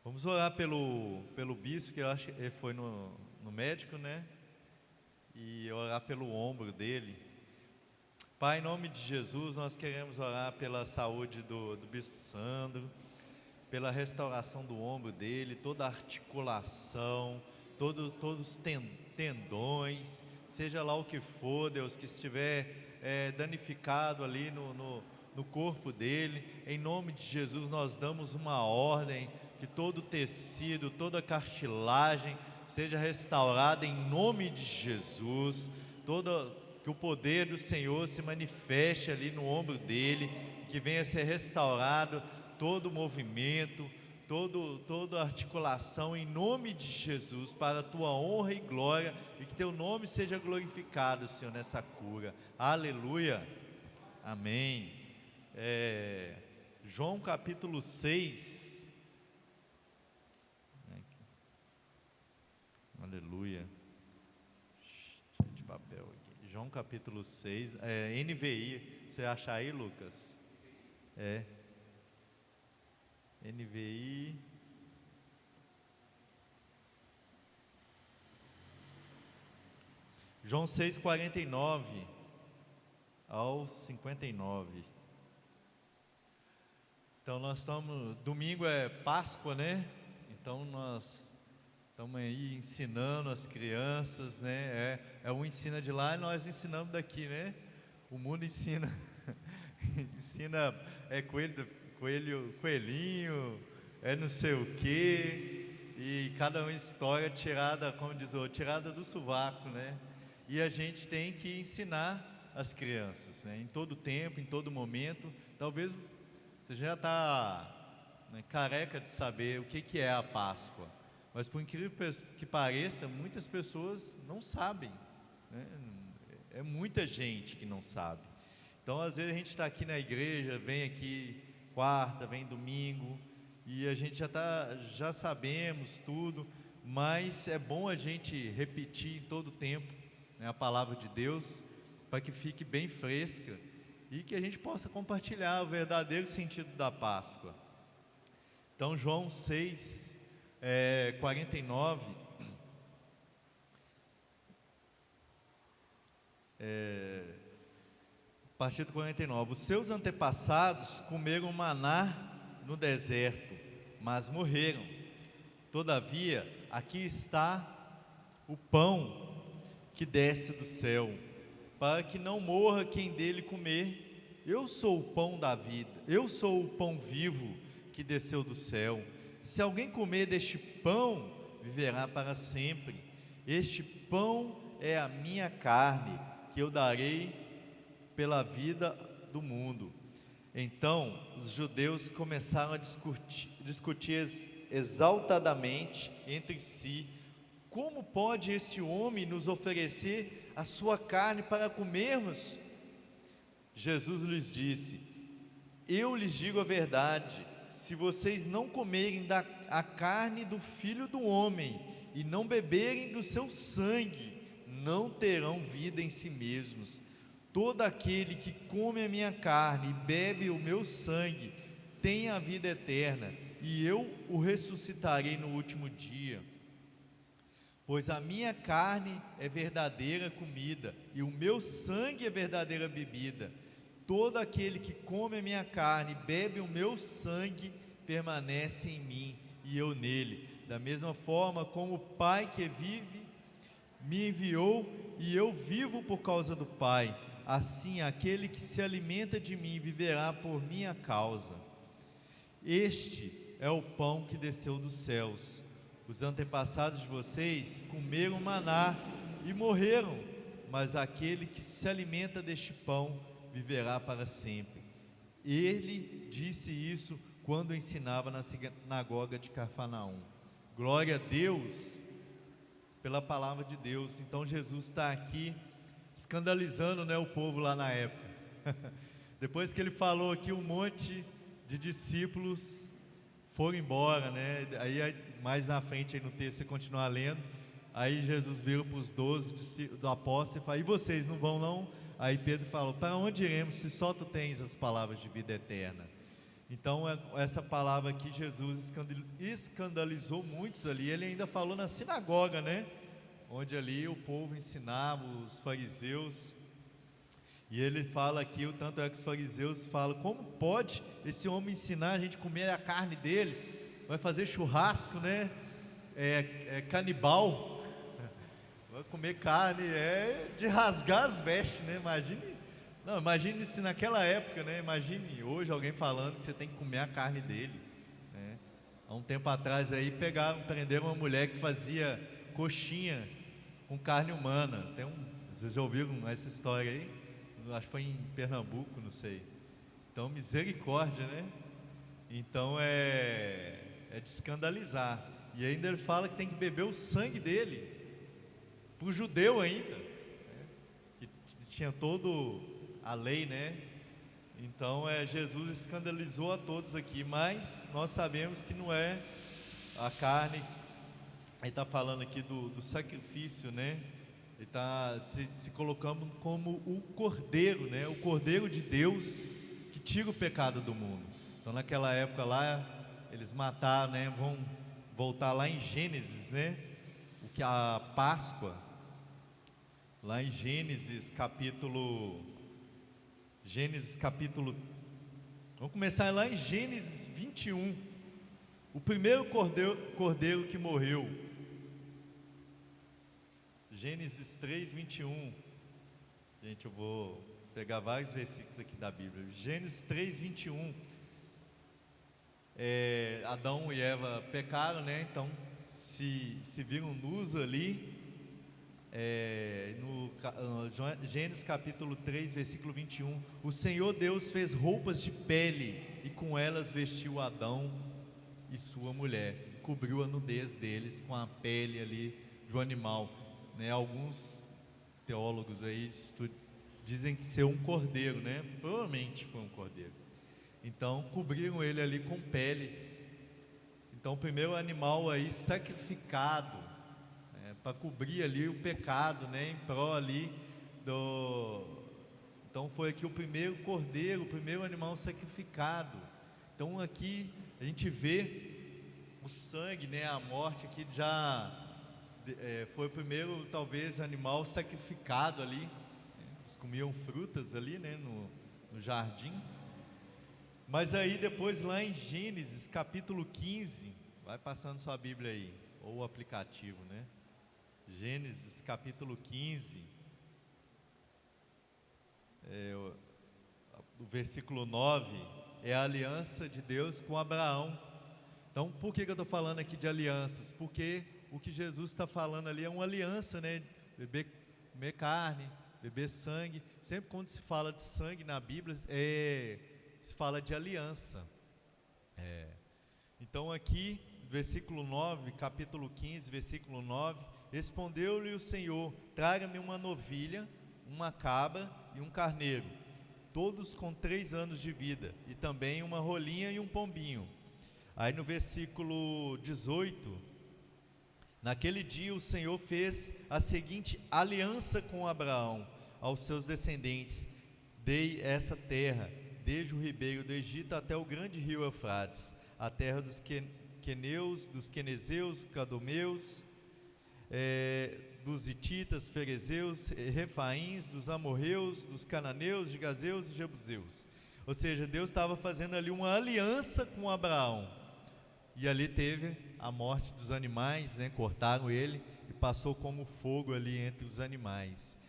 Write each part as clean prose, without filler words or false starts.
Vamos orar pelo bispo, que eu acho que ele foi no médico, né? E orar pelo ombro dele. Pai, em nome de Jesus, nós queremos orar pela saúde do bispo Sandro, pela restauração do ombro dele, toda a articulação, todos os tendões, seja lá o que for, Deus, que estiver danificado ali no corpo dele. Em nome de Jesus, nós damos uma ordem que todo tecido, toda cartilagem seja restaurada em nome de Jesus. Que o poder do Senhor se manifeste ali no ombro dele, que venha a ser restaurado todo o movimento, toda a articulação em nome de Jesus, para a tua honra e glória, e que teu nome seja glorificado, Senhor, nessa cura. Aleluia. Amém. João capítulo 6. Aleluia. Cheio de papel aqui. João capítulo 6, NVI. Você acha aí, Lucas? NVI. João 6, 49 ao 59. Então nós estamos, domingo é Páscoa, né? Então nós estamos aí ensinando as crianças, né? Um ensina de lá e nós ensinamos daqui, né? O mundo ensina, ensina coelhinho, não sei o que, e cada uma história tirada, como diz o outro, tirada do sovaco, né? E a gente tem que ensinar as crianças, né? Em todo tempo, em todo momento. Talvez você já está, né, careca de saber o que é a Páscoa, mas por incrível que pareça, muitas pessoas não sabem, né? É muita gente que não sabe. Então às vezes a gente está aqui na igreja, vem aqui quarta, vem domingo, e a gente já sabemos tudo, mas é bom a gente repetir em todo tempo, né, a palavra de Deus, para que fique bem fresca e que a gente possa compartilhar o verdadeiro sentido da Páscoa. Então João 6, 49, a partir do 49: os seus antepassados comeram maná no deserto, mas morreram. Todavia, aqui está o pão que desce do céu, para que não morra quem dele comer. Eu sou o pão da vida, eu sou o pão vivo que desceu do céu. Se alguém comer deste pão, viverá para sempre. Este pão é a minha carne, que eu darei pela vida do mundo. Então os judeus começaram a discutir exaltadamente entre si: como pode este homem nos oferecer a sua carne para comermos? Jesus lhes disse: eu lhes digo a verdade, se vocês não comerem a carne do Filho do Homem e não beberem do seu sangue, não terão vida em si mesmos. Todo aquele que come a minha carne e bebe o meu sangue tem a vida eterna, e eu o ressuscitarei no último dia. Pois a minha carne é verdadeira comida, e o meu sangue é verdadeira bebida. Todo aquele que come a minha carne e bebe o meu sangue permanece em mim, e eu nele. Da mesma forma como o Pai que vive me enviou, e eu vivo por causa do Pai, assim aquele que se alimenta de mim viverá por minha causa. Este é o pão que desceu dos céus. Os antepassados de vocês comeram maná e morreram, mas aquele que se alimenta deste pão viverá para sempre. Ele disse isso quando ensinava na sinagoga de Cafarnaum. Glória a Deus pela palavra de Deus. Então Jesus está aqui escandalizando, né, o povo lá na época. Depois que ele falou aqui, um monte de discípulos foram embora, né? Aí mais na frente aí no texto, você continuar lendo, aí Jesus vira para os 12 do apóstolo e fala: e vocês não vão não? Aí Pedro falou: para onde iremos se só tu tens as palavras de vida eterna? Então, essa palavra aqui, Jesus escandalizou muitos ali. Ele ainda falou na sinagoga, né? Onde ali o povo ensinava, os fariseus. E ele fala aqui, o tanto é que os fariseus falam: como pode esse homem ensinar a gente a comer a carne dele? Vai fazer churrasco, né? É canibal. Vai comer carne, é de rasgar as vestes, né? Imagine se naquela época, né? Imagine hoje alguém falando que você tem que comer a carne dele, né? Há um tempo atrás aí prenderam uma mulher que fazia coxinha com carne humana. Vocês já ouviram essa história aí? Acho que foi em Pernambuco, não sei. Então, misericórdia, né? Então é de escandalizar. E ainda ele fala que tem que beber o sangue dele, para o judeu ainda, né? Que tinha todo a lei, né? Então Jesus escandalizou a todos aqui, mas nós sabemos que não é a carne. Ele está falando aqui do sacrifício, né? Ele está se colocando como o Cordeiro, né? O Cordeiro de Deus que tira o pecado do mundo. Então naquela época lá, eles mataram, né? Vão voltar lá em Gênesis, né? O que a Páscoa, lá em Gênesis capítulo, vamos começar lá em Gênesis 21, o primeiro cordeiro que morreu. Gênesis 3, 21. Gente, eu vou pegar vários versículos aqui da Bíblia. Gênesis 3, 21. Adão e Eva pecaram, né? Então se viram nus ali. Gênesis capítulo 3, versículo 21. O Senhor Deus fez roupas de pele e com elas vestiu Adão e sua mulher, cobriu a nudez deles com a pele ali do animal, né? Alguns teólogos aí dizem que ser um cordeiro, né? Provavelmente foi um cordeiro. Então cobriram ele ali com peles. Então o primeiro animal aí sacrificado, para cobrir ali o pecado, né? Em prol ali então foi aqui o primeiro cordeiro, o primeiro animal sacrificado. Então aqui a gente vê o sangue, né? A morte aqui já foi o primeiro, talvez, animal sacrificado ali. Eles comiam frutas ali, né? No jardim. Mas aí depois lá em Gênesis capítulo 15, vai passando sua Bíblia aí, ou o aplicativo, né? Gênesis capítulo 15, o versículo 9, é a aliança de Deus com Abraão. Então por que eu estou falando aqui de alianças? Porque o que Jesus está falando ali é uma aliança, né? Comer carne, beber sangue. Sempre quando se fala de sangue na Bíblia, se fala de aliança. Então aqui, versículo 9, capítulo 15, versículo 9, respondeu-lhe o Senhor: traga-me uma novilha, uma cabra e um carneiro, todos com 3 anos de vida, e também uma rolinha e um pombinho. Aí no versículo 18, naquele dia o Senhor fez a seguinte aliança com Abraão: aos seus descendentes dei essa terra, desde o ribeiro do Egito até o grande rio Eufrates, a terra dos queneus, dos quenezeus, cadomeus, dos hititas, ferezeus, refaíns, dos amorreus, dos cananeus, de gazeus e jebuseus. Ou seja, Deus estava fazendo ali uma aliança com Abraão. E ali teve a morte dos animais, né? Cortaram ele e passou como fogo ali entre os animais.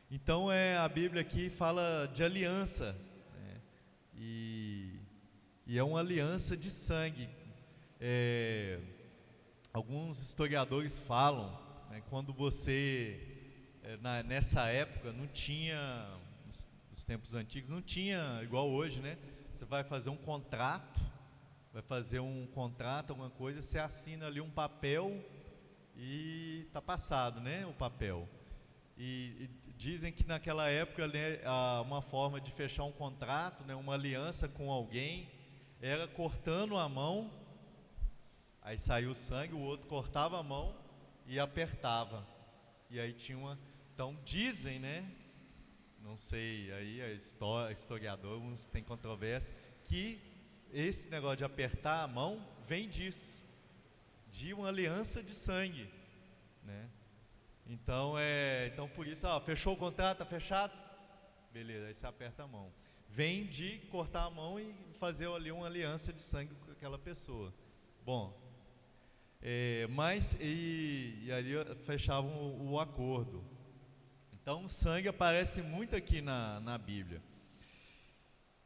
Então a Bíblia aqui fala de aliança, né? E é uma aliança de sangue. Alguns historiadores falam, né, quando você, nessa época, não tinha, nos tempos antigos, não tinha igual hoje, né? Você vai fazer um contrato, alguma coisa, você assina ali um papel e está passado, né, o papel. E dizem que naquela época, né, uma forma de fechar um contrato, né, uma aliança com alguém, era cortando a mão, aí saiu o sangue, o outro cortava a mão e apertava, e aí tinha uma. Então dizem, né, não sei, aí historiadores, uns têm controvérsia, que esse negócio de apertar a mão vem disso, de uma aliança de sangue, né? Então por isso, fechou o contrato, tá fechado? Beleza, aí você aperta a mão. Vem de cortar a mão e fazer ali uma aliança de sangue com aquela pessoa. Bom, e ali fechavam o acordo. Então o sangue aparece muito aqui na Bíblia.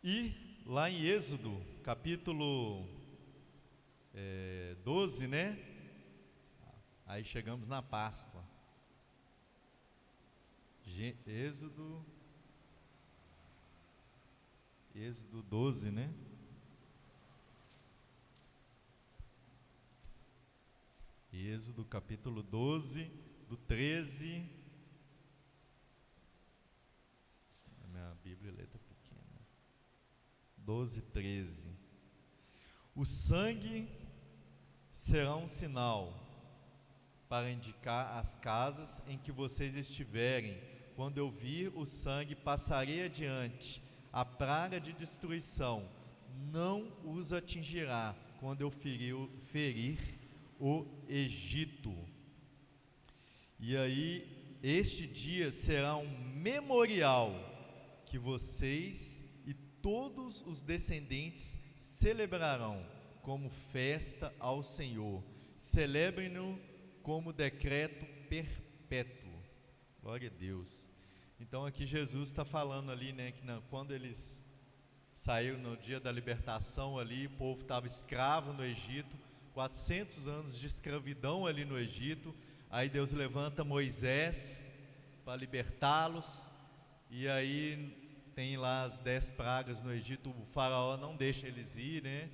E lá em Êxodo, capítulo 12, né? Aí chegamos na Páscoa. Êxodo 12, né? Êxodo capítulo 12, do 13. A minha Bíblia letra pequena. 12, 13. O sangue será um sinal para indicar as casas em que vocês estiverem. Quando eu vir o sangue, passarei adiante. A praga de destruição não os atingirá quando eu ferir o Egito. E aí, este dia será um memorial que vocês e todos os descendentes celebrarão como festa ao Senhor. Celebrem-no como decreto perpétuo. Glória a Deus. Então aqui Jesus está falando ali, né, que quando eles saíram no dia da libertação ali, o povo estava escravo no Egito, 400 anos de escravidão ali no Egito. Aí Deus levanta Moisés para libertá-los, e aí tem lá as 10 pragas no Egito. O faraó não deixa eles ir, né?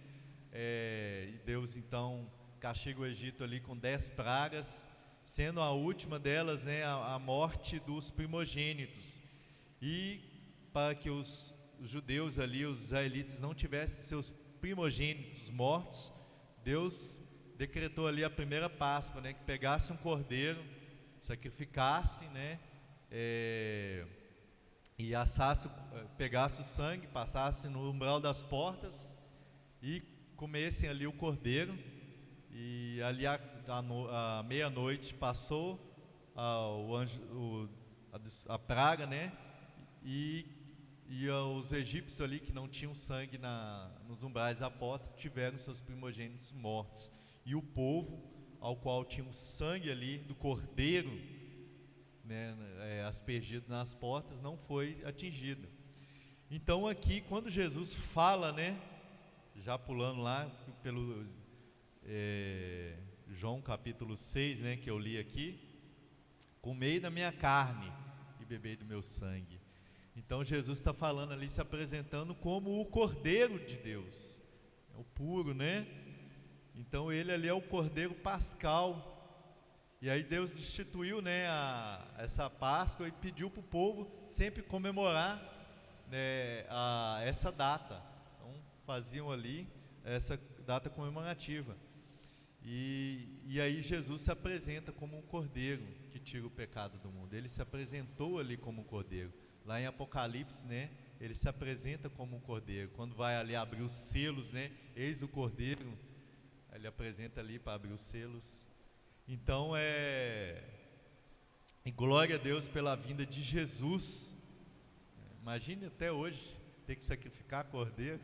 E Deus então castiga o Egito ali com 10 pragas, sendo a última delas, né, a morte dos primogênitos. E para que os judeus ali, os israelitas, não tivessem seus primogênitos mortos, Deus decretou ali a primeira Páscoa, né, que pegasse um cordeiro, sacrificasse, né, e pegasse o sangue, passasse no umbral das portas e comessem ali o cordeiro. E ali à meia-noite passou a praga, né? E os egípcios ali que não tinham sangue nos umbrais da porta tiveram seus primogênitos mortos. E o povo ao qual tinha o sangue ali do cordeiro, né, aspergido nas portas, não foi atingido. Então aqui, quando Jesus fala, né, já pulando lá pelo João capítulo 6, né, que eu li aqui: comei da minha carne e bebei do meu sangue. Então Jesus está falando ali, se apresentando como o Cordeiro de Deus, o puro, né? Então ele ali é o Cordeiro pascal. E aí Deus instituiu, né, essa Páscoa e pediu para o povo sempre comemorar, né, essa data. Então faziam ali essa data comemorativa. E aí Jesus se apresenta como um cordeiro que tira o pecado do mundo. Ele se apresentou ali como um cordeiro. Lá em Apocalipse, né, ele se apresenta como um cordeiro. Quando vai ali abrir os selos, né, eis o cordeiro, ele apresenta ali para abrir os selos. Então e glória a Deus pela vinda de Jesus. Imagine até hoje ter que sacrificar cordeiro.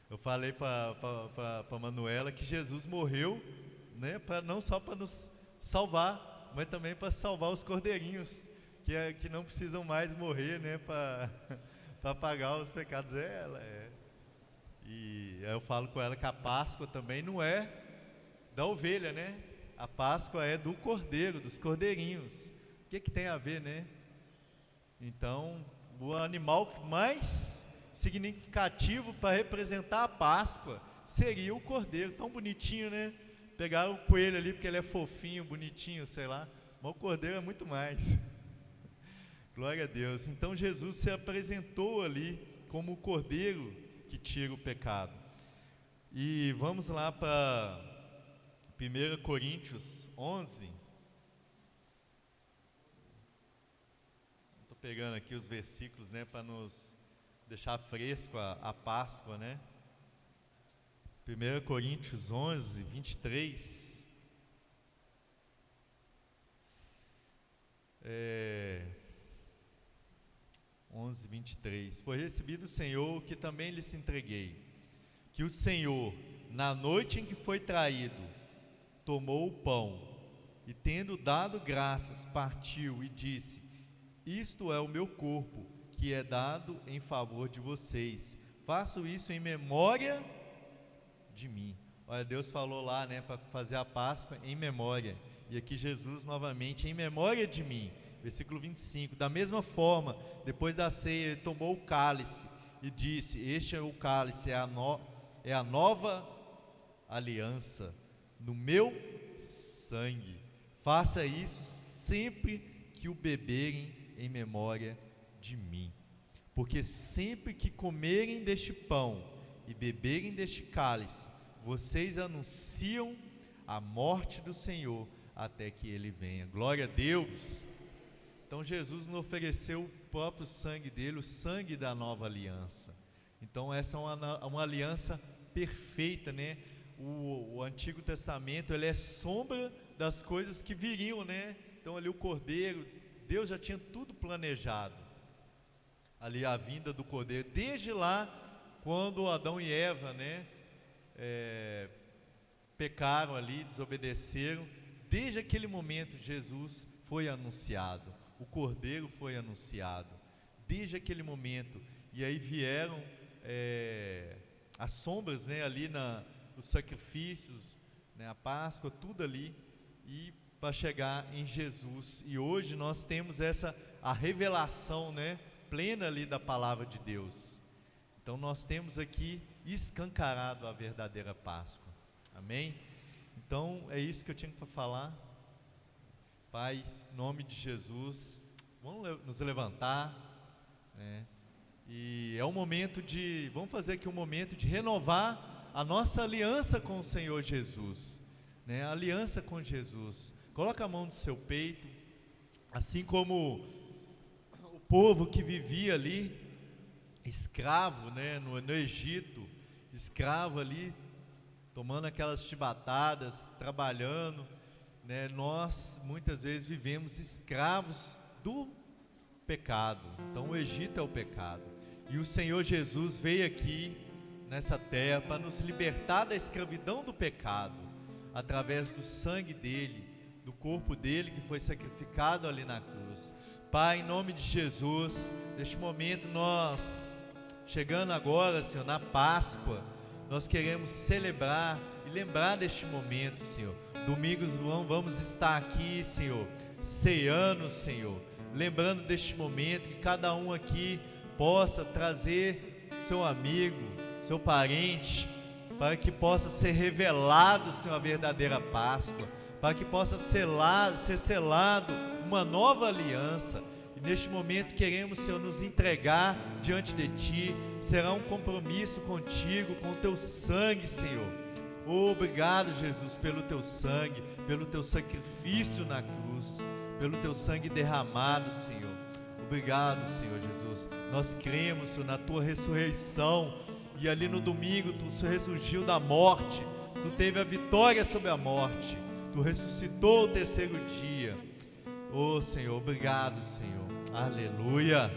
Eu falei para Manuela que Jesus morreu, né, não só para nos salvar, mas também para salvar os cordeirinhos que não precisam mais morrer, né, para pagar os pecados dela. E aí eu falo com ela que a Páscoa também não é da ovelha, né? A Páscoa é do cordeiro, dos cordeirinhos. O que tem a ver, né? Então, o animal mais significativo para representar a Páscoa seria o cordeiro. Tão bonitinho, né? Pegaram o coelho ali porque ele é fofinho, bonitinho, sei lá, mas o cordeiro é muito mais. Glória a Deus. Então Jesus se apresentou ali como o cordeiro que tira o pecado. E vamos lá para 1 Coríntios 11. Estou pegando aqui os versículos, né, para nos deixar fresco a Páscoa, né? 1 Coríntios 11, 23. 11, 23. Pois recebi do Senhor o que também lhes entreguei, que o Senhor, na noite em que foi traído, tomou o pão e, tendo dado graças, partiu e disse: isto é o meu corpo, que é dado em favor de vocês. Faço isso em memória de mim. Olha, Deus falou lá, né, para fazer a Páscoa em memória. E aqui Jesus novamente, em memória de mim. Versículo 25. Da mesma forma, depois da ceia, ele tomou o cálice e disse: este é o cálice, é a nova aliança no meu sangue. Faça isso sempre que o beberem em memória de mim. Porque sempre que comerem deste pão e beberem deste cálice, vocês anunciam a morte do Senhor até que Ele venha. Glória a Deus! Então Jesus nos ofereceu o próprio sangue dele, o sangue da nova aliança. Então essa é uma aliança perfeita, né? O Antigo Testamento, ele é sombra das coisas que viriam, né? Então ali o Cordeiro, Deus já tinha tudo planejado. Ali a vinda do Cordeiro, desde lá, quando Adão e Eva, né, pecaram ali, desobedeceram, desde aquele momento Jesus foi anunciado, o Cordeiro foi anunciado, desde aquele momento. E aí vieram as sombras, né, ali os sacrifícios, né, a Páscoa, tudo ali, e para chegar em Jesus. E hoje nós temos a revelação, né, plena ali da palavra de Deus. Então nós temos aqui escancarado a verdadeira Páscoa. Amém? Então é isso que eu tinha para falar. Pai, em nome de Jesus, vamos nos levantar, né? E é um momento vamos fazer aqui um momento de renovar a nossa aliança com o Senhor Jesus, né? A aliança com Jesus. Coloca a mão no seu peito, assim como o povo que vivia ali, escravo, né, no Egito, escravo ali, tomando aquelas chibatadas, trabalhando, né? Nós muitas vezes vivemos escravos do pecado. Então o Egito é o pecado, e o Senhor Jesus veio aqui nessa terra para nos libertar da escravidão do pecado, através do sangue dele, do corpo dele que foi sacrificado ali na cruz. Pai, em nome de Jesus, neste momento nós, chegando agora, Senhor, na Páscoa, nós queremos celebrar e lembrar deste momento, Senhor. Domingos vamos estar aqui, Senhor, ceando, Senhor, lembrando deste momento, que cada um aqui possa trazer seu amigo, seu parente, para que possa ser revelado, Senhor, a verdadeira Páscoa, para que possa ser selado uma nova aliança. E neste momento queremos, Senhor, nos entregar diante de Ti. Será um compromisso contigo, com o Teu sangue, Senhor. Obrigado, Jesus, pelo Teu sangue, pelo Teu sacrifício na cruz, pelo Teu sangue derramado, Senhor. Obrigado, Senhor Jesus. Nós cremos, Senhor, na Tua ressurreição. E ali no domingo Tu ressurgiu da morte, Tu teve a vitória sobre a morte, Tu ressuscitou o terceiro dia. Oh Senhor, obrigado, Senhor. Aleluia.